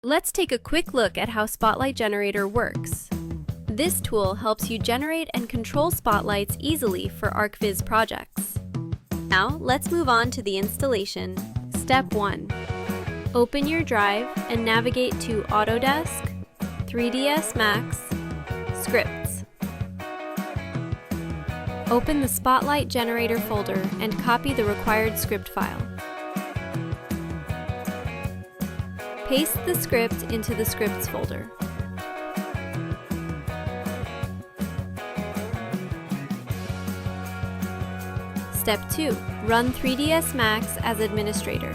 Let's take a quick look at how Spotlight Generator works. This tool helps you generate and control spotlights easily for Archviz projects. Now, let's move on to the installation. Step 1. Open your drive and navigate to Autodesk, 3ds Max, Scripts. Open the Spotlight Generator folder and copy the required script file. Paste the script into the Scripts folder. Step 2. Run 3ds Max as administrator.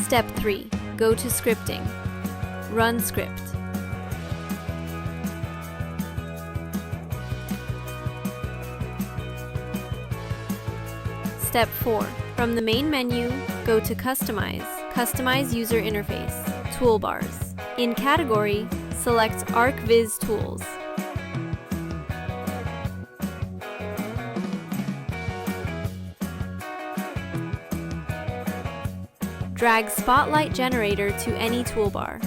Step 3. Go to Scripting. Run script. Step 4. From the main menu, go to Customize, Customize User Interface, Toolbars. In Category, select Archviz Tools. Drag Spotlight Generator to any toolbar.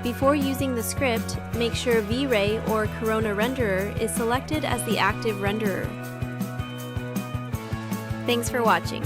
Before using the script, make sure V-Ray or Corona Renderer is selected as the active renderer. Thanks for watching.